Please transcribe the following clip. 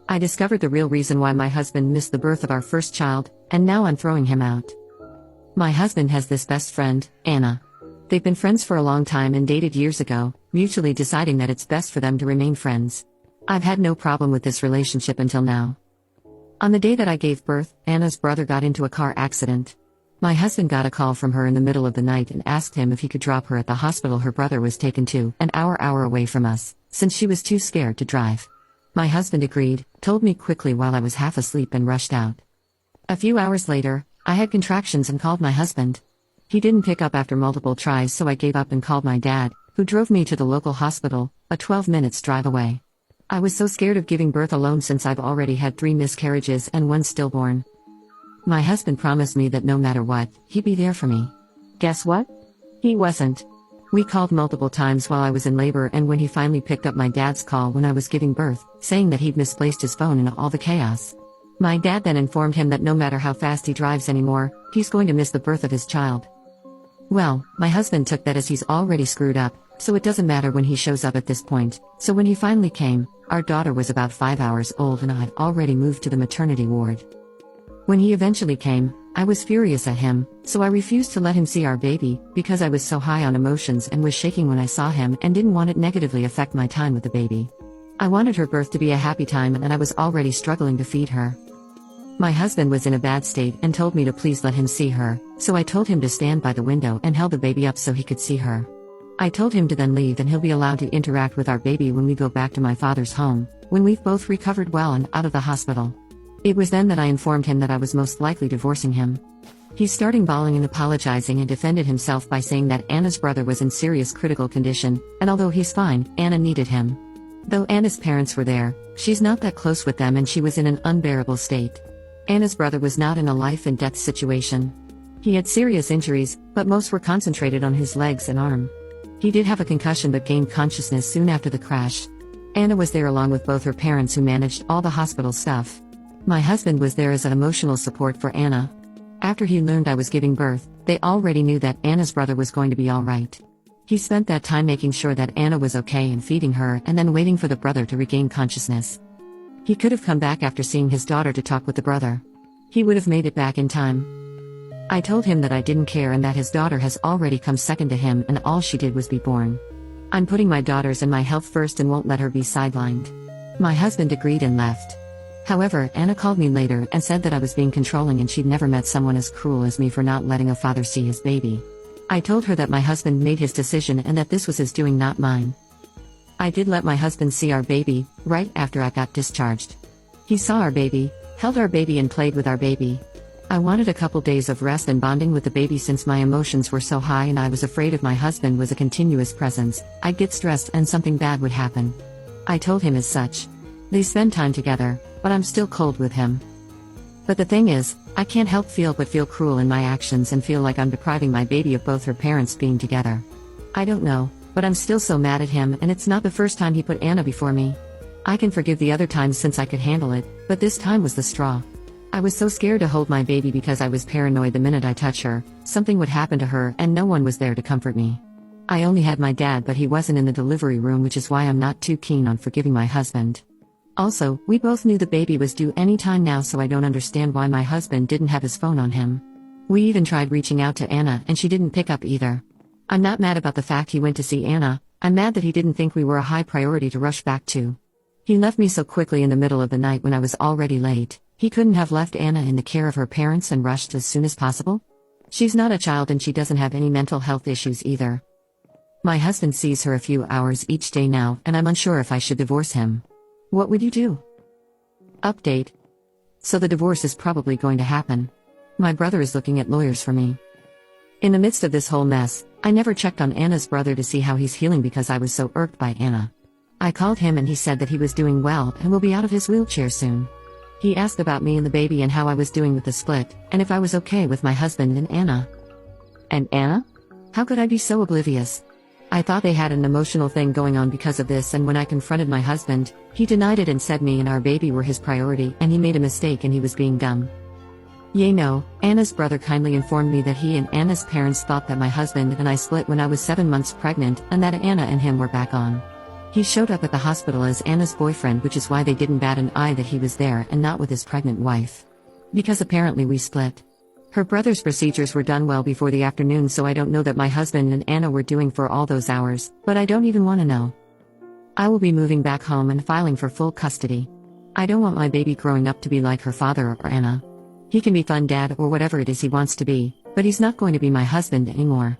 I discovered the real reason why my husband missed the birth of our first child, and now I'm throwing him out. My husband has this best friend, Anna. They've been friends for a long time and dated years ago, mutually deciding that it's best for them to remain friends. I've had no problem with this relationship until now. On the day that I gave birth, Anna's brother got into a car accident. My husband got a call from her in the middle of the night and asked him if he could drop her at the hospital her brother was taken to, an hour away from us, since she was too scared to drive. My husband agreed, told me quickly while I was half asleep and rushed out. A few hours later, I had contractions and called my husband. He didn't pick up after multiple tries, so I gave up and called my dad, who drove me to the local hospital, a 12 minutes drive away. I was so scared of giving birth alone since I've already had 3 miscarriages and 1 stillborn. My husband promised me that no matter what, he'd be there for me. Guess what? He wasn't. We called multiple times while I was in labor, and when he finally picked up my dad's call when I was giving birth, saying that he'd misplaced his phone in all the chaos. My dad then informed him that no matter how fast he drives anymore, he's going to miss the birth of his child. Well, my husband took that as he's already screwed up, so it doesn't matter when he shows up at this point. So when he finally came, our daughter was about 5 hours old and I'd already moved to the maternity ward. When he eventually came, I was furious at him, so I refused to let him see our baby, because I was so high on emotions and was shaking when I saw him and didn't want it negatively affect my time with the baby. I wanted her birth to be a happy time and I was already struggling to feed her. My husband was in a bad state and told me to please let him see her, so I told him to stand by the window and held the baby up so he could see her. I told him to then leave and he'll be allowed to interact with our baby when we go back to my father's home, when we've both recovered well and out of the hospital. It was then that I informed him that I was most likely divorcing him. He started bawling and apologizing and defended himself by saying that Anna's brother was in serious critical condition, and although he's fine, Anna needed him. Though Anna's parents were there, she's not that close with them and she was in an unbearable state. Anna's brother was not in a life and death situation. He had serious injuries, but most were concentrated on his legs and arm. He did have a concussion but gained consciousness soon after the crash. Anna was there along with both her parents who managed all the hospital stuff. My husband was there as an emotional support for Anna. After he learned I was giving birth, they already knew that Anna's brother was going to be alright. He spent that time making sure that Anna was okay and feeding her and then waiting for the brother to regain consciousness. He could have come back after seeing his daughter to talk with the brother. He would have made it back in time. I told him that I didn't care and that his daughter has already come second to him and all she did was be born. I'm putting my daughters and my health first and won't let her be sidelined. My husband agreed and left. However, Anna called me later and said that I was being controlling and she'd never met someone as cruel as me for not letting a father see his baby. I told her that my husband made his decision and that this was his doing, not mine. I did let my husband see our baby, right after I got discharged. He saw our baby, held our baby and played with our baby. I wanted a couple days of rest and bonding with the baby since my emotions were so high and I was afraid if my husband was a continuous presence, I'd get stressed and something bad would happen. I told him as such. They spend time together, but I'm still cold with him. But the thing is, I can't help but feel cruel in my actions and feel like I'm depriving my baby of both her parents being together. I don't know, but I'm still so mad at him and it's not the first time he put Anna before me. I can forgive the other times since I could handle it, but this time was the straw. I was so scared to hold my baby because I was paranoid the minute I touch her, something would happen to her and no one was there to comfort me. I only had my dad but he wasn't in the delivery room, which is why I'm not too keen on forgiving my husband. Also, we both knew the baby was due any time now, so I don't understand why my husband didn't have his phone on him. We even tried reaching out to Anna and she didn't pick up either. I'm not mad about the fact he went to see Anna, I'm mad that he didn't think we were a high priority to rush back to. He left me so quickly in the middle of the night when I was already late. He couldn't have left Anna in the care of her parents and rushed as soon as possible? She's not a child and she doesn't have any mental health issues either. My husband sees her a few hours each day now and I'm unsure if I should divorce him. What would you do? Update. So the divorce is probably going to happen. My brother is looking at lawyers for me. In the midst of this whole mess, I never checked on Anna's brother to see how he's healing because I was so irked by Anna. I called him and he said that he was doing well and will be out of his wheelchair soon. He asked about me and the baby and how I was doing with the split, and if I was okay with my husband and Anna. And Anna? How could I be so oblivious? I thought they had an emotional thing going on because of this, and when I confronted my husband, he denied it and said me and our baby were his priority and he made a mistake and he was being dumb. No, Anna's brother kindly informed me that he and Anna's parents thought that my husband and I split when I was 7 months pregnant and that Anna and him were back on. He showed up at the hospital as Anna's boyfriend, which is why they didn't bat an eye that he was there and not with his pregnant wife. Because apparently we split. Her brother's procedures were done well before the afternoon, so I don't know that my husband and Anna were doing for all those hours, but I don't even want to know. I will be moving back home and filing for full custody. I don't want my baby growing up to be like her father or Anna. He can be fun dad or whatever it is he wants to be, but he's not going to be my husband anymore.